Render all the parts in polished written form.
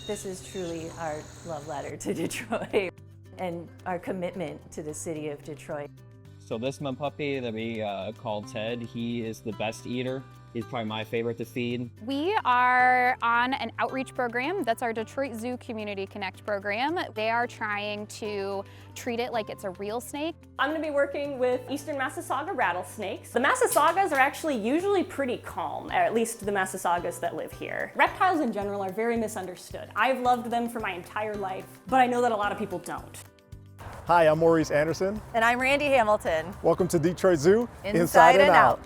This is truly our love letter to Detroit and our commitment to the city of Detroit. So this my puppy that we call Ted, he is the best eater. He's probably my favorite to feed. We are on an outreach program. That's our Detroit Zoo Community Connect program. They are trying to treat it like it's a real snake. I'm going to be working with Eastern Massasauga rattlesnakes. The Massasaugas are actually usually pretty calm, at least the Massasaugas that live here. Reptiles in general are very misunderstood. I've loved them for my entire life, but I know that a lot of people don't. Hi, I'm Maurice Anderson. And I'm Randy Hamilton. Welcome to Detroit Zoo, Inside and Out.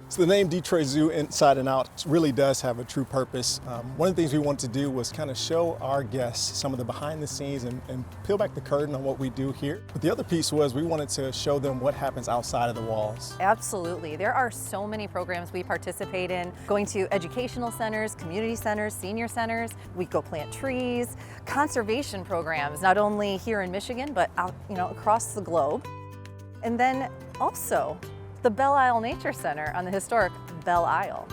So the name Detroit Zoo Inside and Out really does have a true purpose. One of the things we wanted to do was kind of show our guests some of the behind the scenes and peel back the curtain on what we do here. But the other piece was we wanted to show them what happens outside of the walls. Absolutely. There are so many programs we participate in, going to educational centers, community centers, senior centers. We go plant trees, conservation programs, not only here in Michigan, but out, across the globe. And then also the Belle Nature Center on the historic Belle Isle.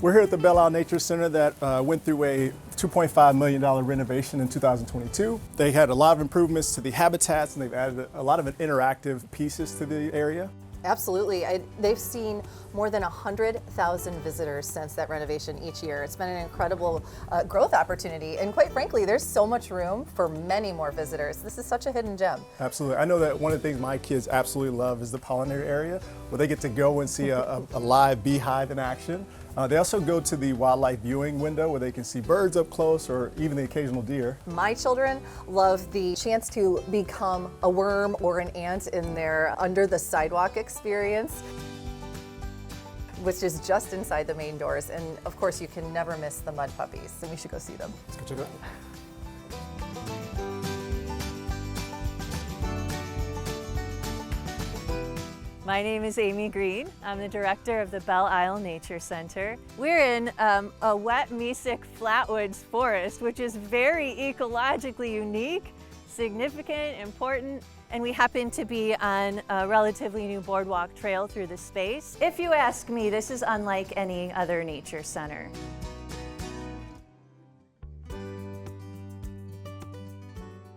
We're here at the Belle Nature Center that went through a $2.5 million renovation in 2022. They had a lot of improvements to the habitats, and they've added a lot of interactive pieces to the area. Absolutely. They've seen more than 100,000 visitors since that renovation each year. It's been an incredible growth opportunity, and quite frankly, there's so much room for many more visitors. This is such a hidden gem. Absolutely. I know that one of the things my kids absolutely love is the pollinator area, where they get to go and see a live beehive in action. They also go to the wildlife viewing window where they can see birds up close or even the occasional deer. My children love the chance to become a worm or an ant in their under the sidewalk experience, which is just inside the main doors. And of course, you can never miss the mud puppies, and we should go see them. Let's go check it out. My name is Amy Green. I'm the director of the Belle Nature Center. We're in a wet mesic flatwoods forest, which is very ecologically unique, significant, important, and we happen to be on a relatively new boardwalk trail through the space. If you ask me, this is unlike any other nature center.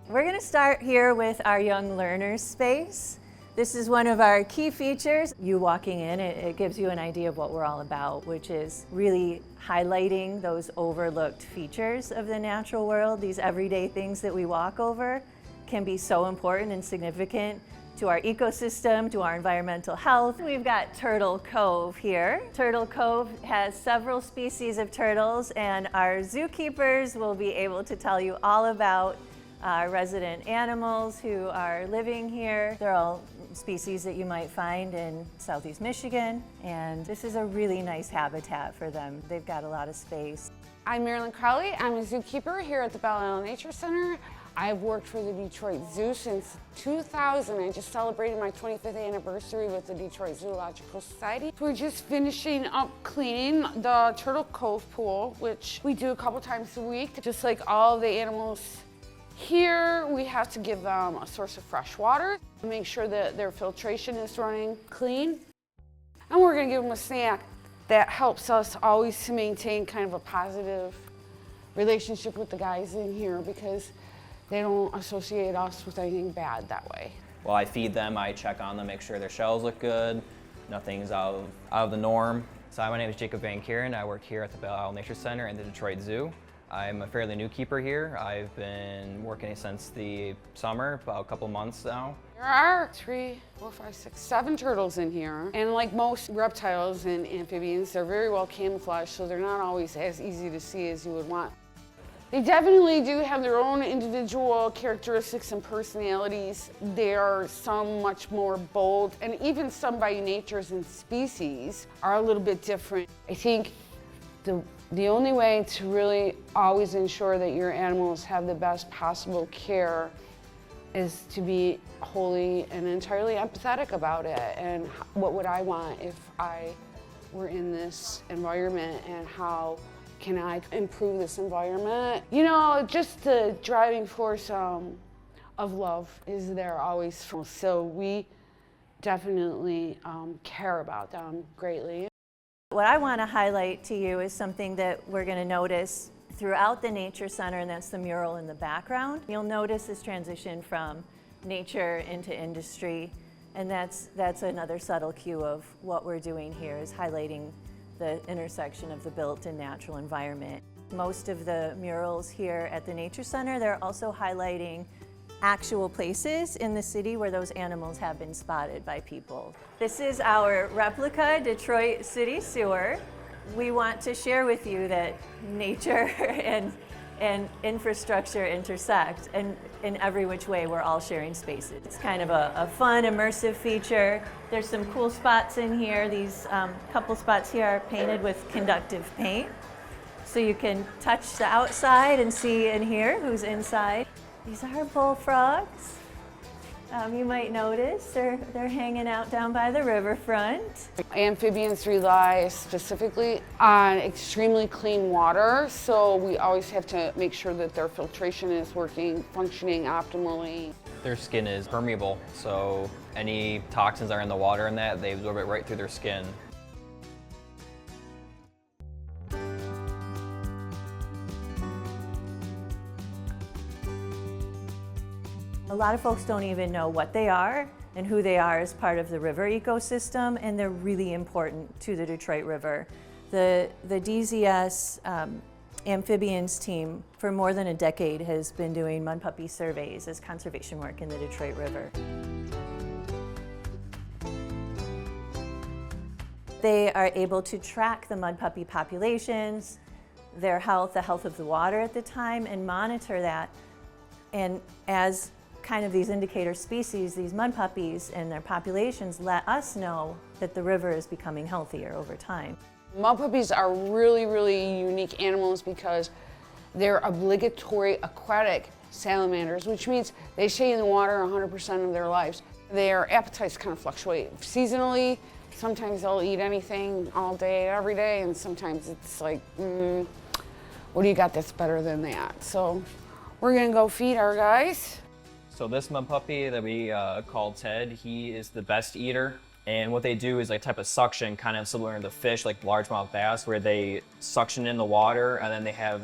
We're going to start here with our young learners space. This is one of our key features. You walking in, it gives you an idea of what we're all about, which is really highlighting those overlooked features of the natural world. These everyday things that we walk over can be so important and significant to our ecosystem, to our environmental health. We've got Turtle Cove here. Turtle Cove has several species of turtles, and our zookeepers will be able to tell you all about resident animals who are living here. They're all species that you might find in southeast Michigan, and this is a really nice habitat for them. They've got a lot of space. I'm Marilyn Crowley. I'm a zookeeper here at the Belle Nature Center. I've worked for the Detroit Zoo since 2000. I just celebrated my 25th anniversary with the Detroit Zoological Society. We're just finishing up cleaning the Turtle Cove pool, which we do a couple times a week. Just like all the animals here, we have to give them a source of fresh water, make sure that their filtration is running clean. And we're gonna give them a snack that helps us always to maintain kind of a positive relationship with the guys in here, because they don't associate us with anything bad that way. While I feed them, I check on them, make sure their shells look good, nothing's out of the norm. So my name is Jacob Van Kuren. I work here at the Belle Nature Center and the Detroit Zoo. I'm a fairly new keeper here. I've been working since the summer, about a couple months now. There are 7 turtles in here. And like most reptiles and amphibians, they're very well camouflaged, so they're not always as easy to see as you would want. They definitely do have their own individual characteristics and personalities. There are some much more bold, and even some by natures and species are a little bit different. I think the only way to really always ensure that your animals have the best possible care is to be wholly and entirely empathetic about it. And what would I want if I we're in this environment and how can I improve this environment. You know, just the driving force of love is there always. So we definitely care about them greatly. What I want to highlight to you is something that we're going to notice throughout the Nature Center, and that's the mural in the background. You'll notice this transition from nature into industry, and that's another subtle cue of what we're doing here, is highlighting the intersection of the built and natural environment. Most of the murals here at the Nature Center, they're also highlighting actual places in the city where those animals have been spotted by people. This is our replica Detroit City Sewer. We want to share with you that nature and infrastructure intersect, and in every which way we're all sharing spaces. It's kind of a fun, immersive feature. There's some cool spots in here. These couple spots here are painted with conductive paint, so you can touch the outside and see in here who's inside. These are bullfrogs. You might notice they're hanging out down by the riverfront. Amphibians rely specifically on extremely clean water, so we always have to make sure that their filtration is functioning optimally. Their skin is permeable, so any toxins that are in the water and that, they absorb it right through their skin. A lot of folks don't even know what they are and who they are as part of the river ecosystem, and they're really important to the Detroit River. The DZS amphibians team for more than a decade has been doing mud puppy surveys as conservation work in the Detroit River. They are able to track the mud puppy populations, their health, the health of the water at the time, and monitor that. And as kind of these indicator species, these mud puppies and their populations let us know that the river is becoming healthier over time. Mud puppies are really, really unique animals because they're obligatory aquatic salamanders, which means they stay in the water 100% of their lives. Their appetites kind of fluctuate seasonally. Sometimes they'll eat anything all day, every day, and sometimes it's like, what do you got that's better than that? So we're gonna go feed our guys. So this mud puppy that we call Ted, he is the best eater. And what they do is like type of suction, kind of similar to fish, like largemouth bass, where they suction in the water and then they have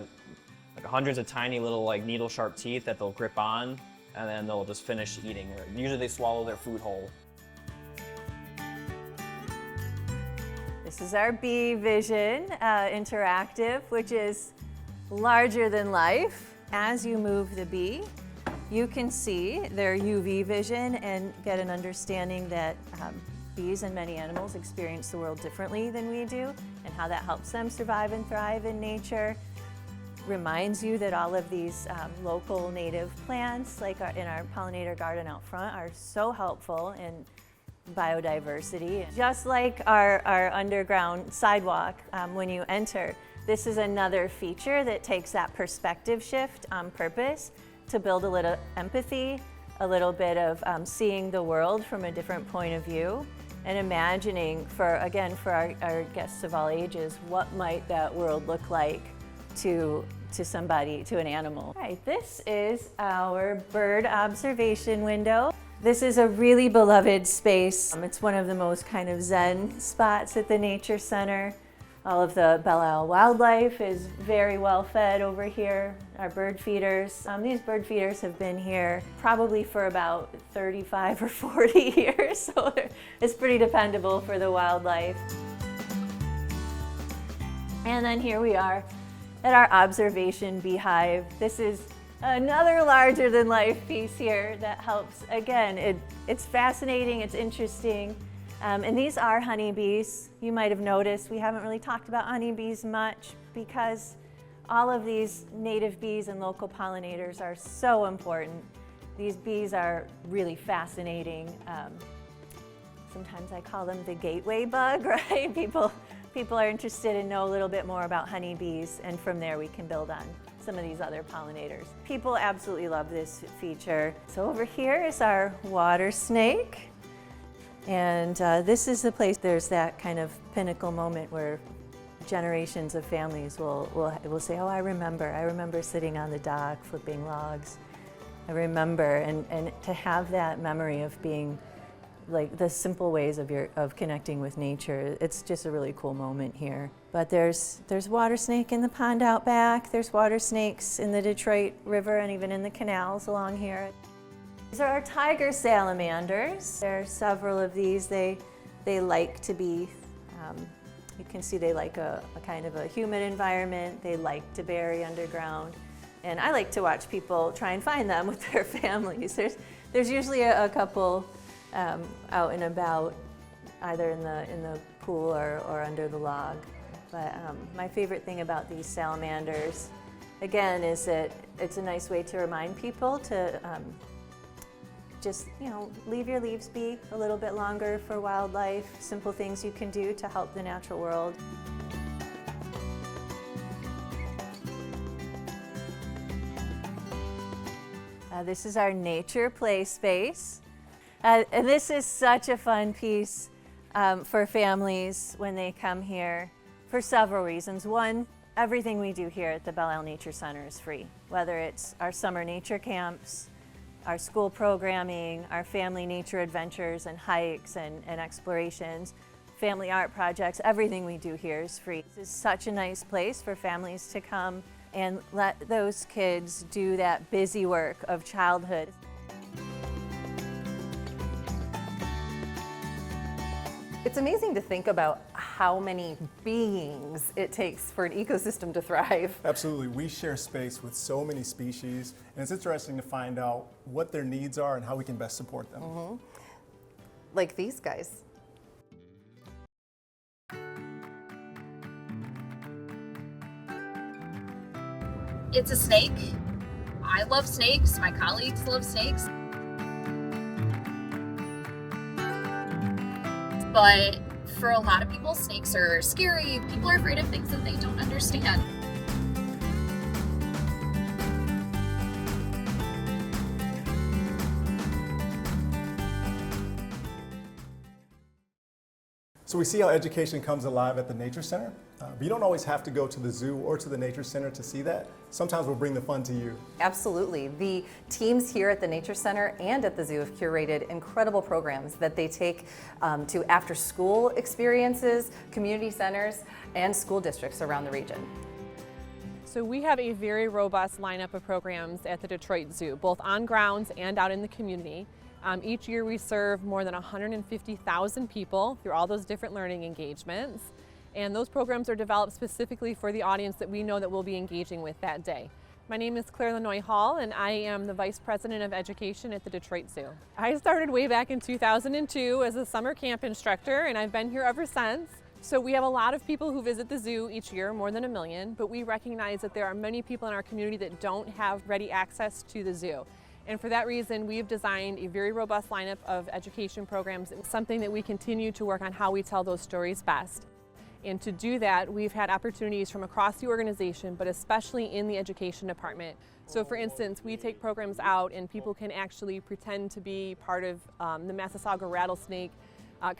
like hundreds of tiny little like needle sharp teeth that they'll grip on, and then they'll just finish eating. Usually they swallow their food whole. This is our bee vision interactive, which is larger than life. As you move the bee, you can see their UV vision and get an understanding that bees and many animals experience the world differently than we do, and how that helps them survive and thrive in nature. Reminds you that all of these local native plants, like in our pollinator garden out front, are so helpful in biodiversity. Just like our underground sidewalk when you enter, this is another feature that takes that perspective shift on purpose to build a little empathy, a little bit of seeing the world from a different point of view, and imagining for our guests of all ages, what might that world look like to somebody, to an animal. All right, this is our bird observation window. This is a really beloved space. It's one of the most kind of zen spots at the Nature Center. All of the Belle wildlife is very well fed over here. Our bird feeders. These bird feeders have been here probably for about 35 or 40 years, so it's pretty dependable for the wildlife. And then here we are at our observation beehive. This is another larger than life piece here that helps. Again, it's fascinating, it's interesting. And these are honeybees. You might have noticed we haven't really talked about honeybees much because all of these native bees and local pollinators are so important. These bees are really fascinating. Sometimes I call them the gateway bug, right? People are interested and know a little bit more about honeybees, and from there we can build on some of these other pollinators. People absolutely love this feature. So over here is our water snake. And this is the place, there's that kind of pinnacle moment where generations of families will say, oh, I remember sitting on the dock flipping logs. I remember, and to have that memory of being like the simple ways of connecting with nature, it's just a really cool moment here. But there's water snake in the pond out back, there's water snakes in the Detroit River and even in the canals along here. These are our tiger salamanders. There are several of these. They like to be, you can see they like a kind of a humid environment. They like to bury underground. And I like to watch people try and find them with their families. There's usually a couple out and about, either in the pool or under the log. But my favorite thing about these salamanders, again, is that it's a nice way to remind people to just, leave your leaves be a little bit longer for wildlife. Simple things you can do to help the natural world. This is our nature play space. And this is such a fun piece for families when they come here for several reasons. One, everything we do here at the Belle Nature Center is free, whether it's our summer nature camps, our school programming, our family nature adventures and hikes and explorations, family art projects, everything we do here is free. This is such a nice place for families to come and let those kids do that busy work of childhood. It's amazing to think about how many beings it takes for an ecosystem to thrive. Absolutely. We share space with so many species, and it's interesting to find out what their needs are and how we can best support them. Mm-hmm. Like these guys. It's a snake. I love snakes. My colleagues love snakes. But for a lot of people, snakes are scary. People are afraid of things that they don't understand. So we see how education comes alive at the Nature Center, but you don't always have to go to the zoo or to the Nature Center to see that. Sometimes we'll bring the fun to you. Absolutely. The teams here at the Nature Center and at the zoo have curated incredible programs that they take to after-school experiences, community centers, and school districts around the region. So we have a very robust lineup of programs at the Detroit Zoo, both on grounds and out in the community. Each year we serve more than 150,000 people through all those different learning engagements. And those programs are developed specifically for the audience that we know that we'll be engaging with that day. My name is Claire Lenoy Hall, and I am the Vice President of Education at the Detroit Zoo. I started way back in 2002 as a summer camp instructor, and I've been here ever since. So we have a lot of people who visit the zoo each year, more than 1 million, but we recognize that there are many people in our community that don't have ready access to the zoo. And for that reason, we've designed a very robust lineup of education programs. It's something that we continue to work on how we tell those stories best. And to do that, we've had opportunities from across the organization, but especially in the education department. So for instance, we take programs out and people can actually pretend to be part of the Massasauga rattlesnake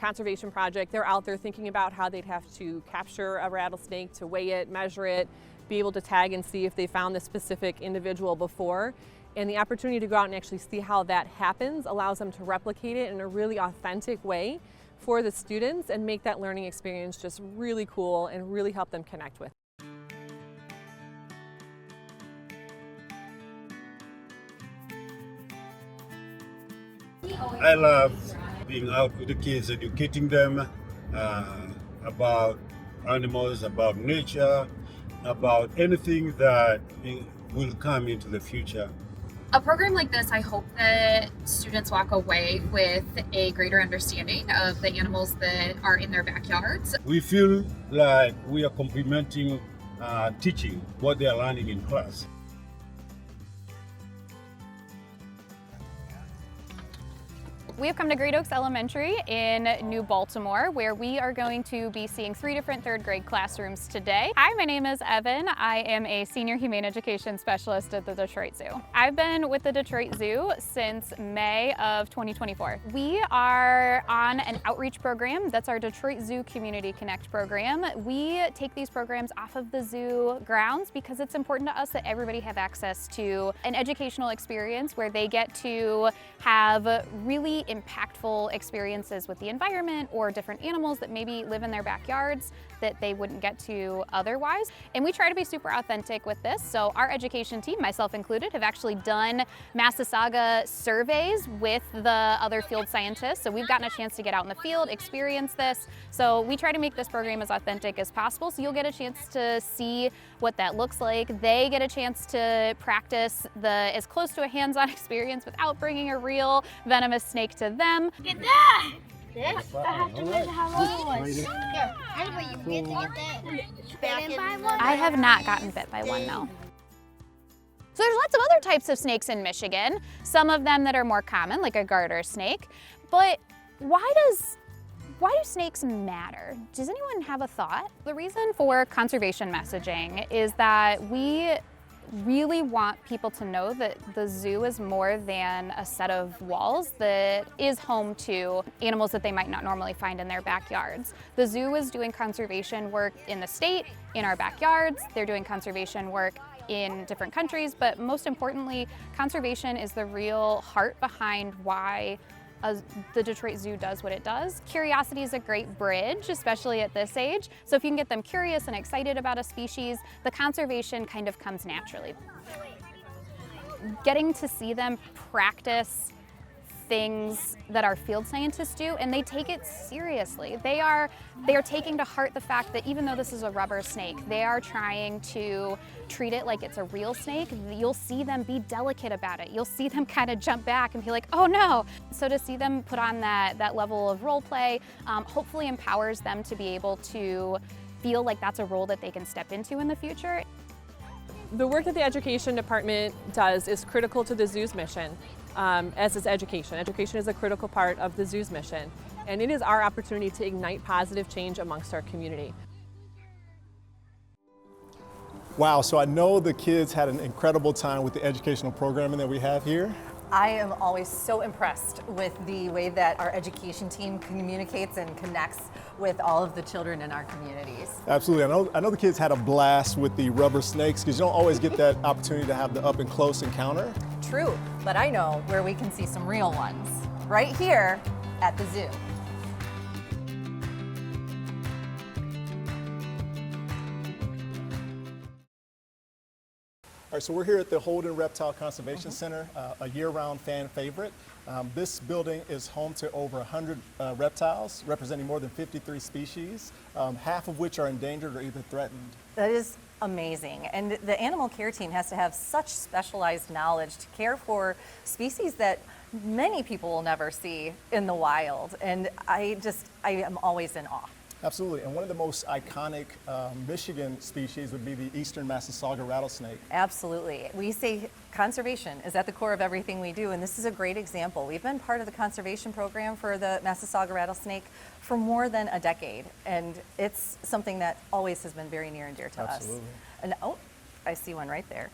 conservation project. They're out there thinking about how they'd have to capture a rattlesnake, to weigh it, measure it, be able to tag and see if they found the specific individual before. And the opportunity to go out and actually see how that happens allows them to replicate it in a really authentic way for the students and make that learning experience just really cool and really help them connect with. I love being out with the kids, educating them about animals, about nature, about anything that will come into the future. A program like this, I hope that students walk away with a greater understanding of the animals that are in their backyards. We feel like we are complementing teaching what they are learning in class. We have come to Great Oaks Elementary in New Baltimore, where we are going to be seeing 3 different 3rd grade classrooms today. Hi, my name is Evan. I am a senior humane education specialist at the Detroit Zoo. I've been with the Detroit Zoo since May of 2024. We are on an outreach program. That's our Detroit Zoo Community Connect program. We take these programs off of the zoo grounds because it's important to us that everybody have access to an educational experience where they get to have really impactful experiences with the environment or different animals that maybe live in their backyards that they wouldn't get to otherwise. And we try to be super authentic with this. So our education team, myself included, have actually done Massasauga surveys with the other field scientists. So we've gotten a chance to get out in the field, experience this. So we try to make this program as authentic as possible. So you'll get a chance to see what that looks like. They get a chance to practice as close to a hands-on experience without bringing a real venomous snake to them. Get that! This? I have to wait how long it was. Here, anyway, you get to get that. Bitten by one? I have not gotten bit by one, no. So there's lots of other types of snakes in Michigan, some of them that are more common, like a garter snake. But why do snakes matter? Does anyone have a thought? The reason for conservation messaging is that we really want people to know that the zoo is more than a set of walls that is home to animals that they might not normally find in their backyards. The zoo is doing conservation work in the state, in our backyards. They're doing conservation work in different countries, but most importantly, conservation is the real heart behind why the Detroit Zoo does what it does. Curiosity is a great bridge, especially at this age. So if you can get them curious and excited about a species, the conservation kind of comes naturally. Getting to see them practice things that our field scientists do, and they take it seriously. They are taking to heart the fact that even though this is a rubber snake, they are trying to treat it like it's a real snake. You'll see them be delicate about it. You'll see them kind of jump back and be like, oh no. So to see them put on that level of role play hopefully empowers them to be able to feel like that's a role that they can step into in the future. The work that the education department does is critical to the zoo's mission, as is education. Education is a critical part of the zoo's mission, and it is our opportunity to ignite positive change amongst our community. Wow, so I know the kids had an incredible time with the educational programming that we have here. I am always so impressed with the way that our education team communicates and connects with all of the children in our communities. Absolutely, I know the kids had a blast with the rubber snakes because you don't always get that opportunity to have the up and close encounter. True, but I know where we can see some real ones, right here at the zoo. All right, so we're here at the Holden Reptile Conservation Center, a year-round fan favorite. This building is home to over 100 reptiles, representing more than 53 species, half of which are endangered or either threatened. That is amazing. And the animal care team has to have such specialized knowledge to care for species that many people will never see in the wild. And I am always in awe. Absolutely, and one of the most iconic Michigan species would be the eastern Massasauga rattlesnake. Absolutely. We say conservation is at the core of everything we do, and this is a great example. We've been part of the conservation program for the Massasauga rattlesnake for more than a decade, and it's something that always has been very near and dear to us. And oh, I see one right there.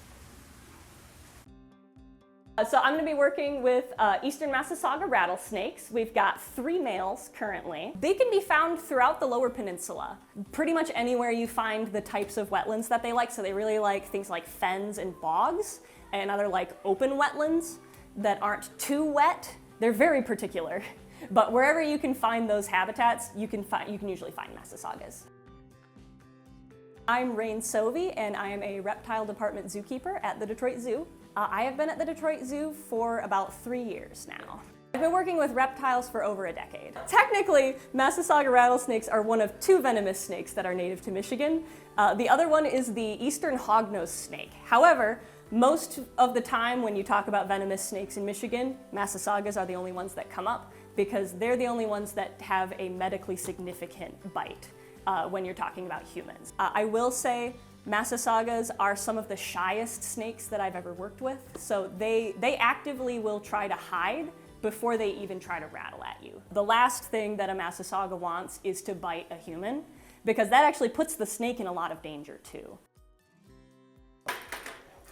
So I'm going to be working with eastern Massasauga rattlesnakes. We've got 3 males currently. They can be found throughout the Lower Peninsula, pretty much anywhere you find the types of wetlands that they like. So they really like things like fens and bogs, and other like open wetlands that aren't too wet. They're very particular, but wherever you can find those habitats, you can usually find Massasaugas. I'm Rain Sovey, and I am a reptile department zookeeper at the Detroit Zoo. I have been at the Detroit Zoo for about 3 years now. I've been working with reptiles for over a decade. Technically, Massasauga rattlesnakes are one of 2 venomous snakes that are native to Michigan. The other one is the eastern hognose snake. However, most of the time when you talk about venomous snakes in Michigan, Massasaugas are the only ones that come up because they're the only ones that have a medically significant bite when you're talking about humans. I will say Massasaugas are some of the shyest snakes that I've ever worked with, so they actively will try to hide before they even try to rattle at you. The last thing that a Massasauga wants is to bite a human, because that actually puts the snake in a lot of danger too. All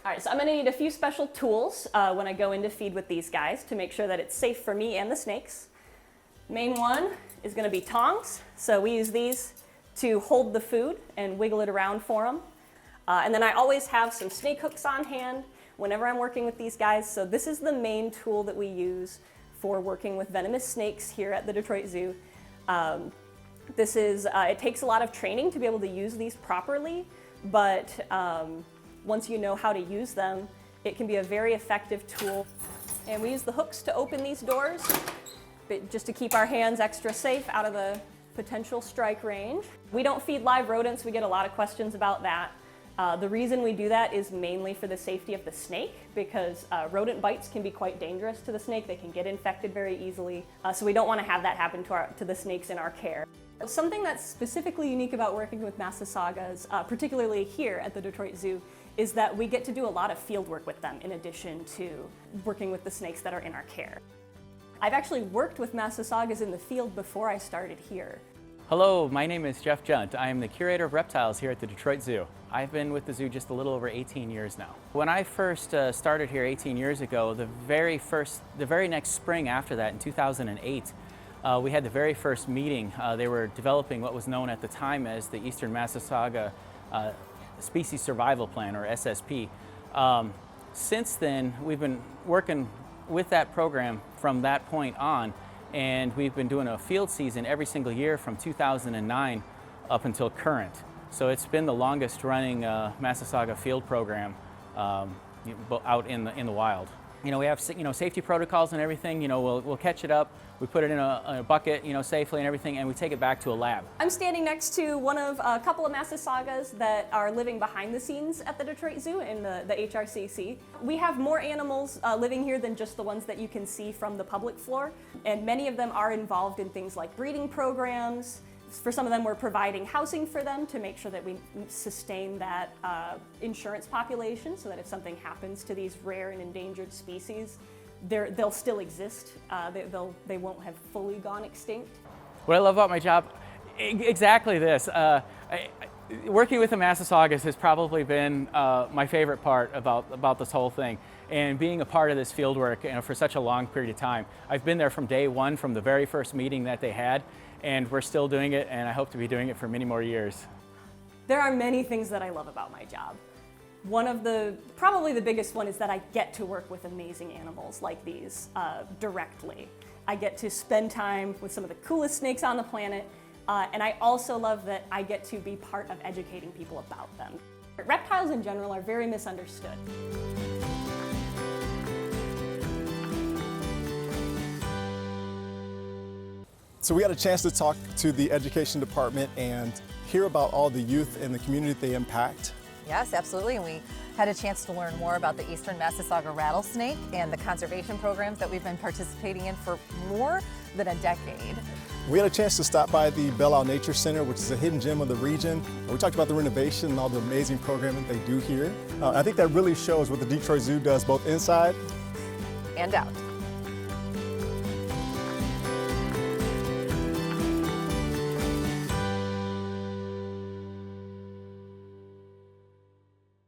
right, so I'm gonna need a few special tools when I go in to feed with these guys to make sure that it's safe for me and the snakes. Main one is gonna be tongs. So we use these to hold the food and wiggle it around for them. And then I always have some snake hooks on hand whenever I'm working with these guys. So this is the main tool that we use for working with venomous snakes here at the Detroit Zoo. It takes a lot of training to be able to use these properly, but once you know how to use them, it can be a very effective tool. And we use the hooks to open these doors, but just to keep our hands extra safe out of the potential strike range. We don't feed live rodents. We get a lot of questions about that. The reason we do that is mainly for the safety of the snake, because rodent bites can be quite dangerous to the snake. They can get infected very easily, so we don't want to have that happen to the snakes in our care. Something that's specifically unique about working with Massasaugas, particularly here at the Detroit Zoo, is that we get to do a lot of field work with them in addition to working with the snakes that are in our care. I've actually worked with Massasaugas in the field before I started here. Hello, my name is Jeff Junt. I am the curator of reptiles here at the Detroit Zoo. I've been with the zoo just a little over 18 years now. When I first started here 18 years ago, the very next spring after that, in 2008, we had the very first meeting. They were developing what was known at the time as the Eastern Massasauga Species Survival Plan, or SSP. Since then, we've been working with that program from that point on, and we've been doing a field season every single year from 2009 up until current. So it's been the longest running Massasauga field program out in the wild. You know, we have safety protocols and everything. You know, we'll catch it up, we put it in a bucket, safely and everything, and we take it back to a lab. I'm standing next to one of a couple of Massasaugas that are living behind the scenes at the Detroit Zoo in the HRCC. We have more animals living here than just the ones that you can see from the public floor, and many of them are involved in things like breeding programs. For some of them, we're providing housing for them to make sure that we sustain that insurance population, so that if something happens to these rare and endangered species, they'll still exist. They won't have fully gone extinct. What I love about my job, exactly this. Working with the Massasaugas has probably been my favorite part about this whole thing, and being a part of this field work for such a long period of time. I've been there from day one, from the very first meeting that they had, and we're still doing it, and I hope to be doing it for many more years. There are many things that I love about my job. Probably the biggest one is that I get to work with amazing animals like these directly. I get to spend time with some of the coolest snakes on the planet, and I also love that I get to be part of educating people about them. Reptiles in general are very misunderstood. So we had a chance to talk to the education department and hear about all the youth in the community that they impact. Yes, absolutely. And we had a chance to learn more about the Eastern Massasauga rattlesnake and the conservation programs that we've been participating in for more than a decade. We had a chance to stop by the Belle Nature Center, which is a hidden gem of the region. We talked about the renovation and all the amazing programming they do here. I think that really shows what the Detroit Zoo does both inside and out.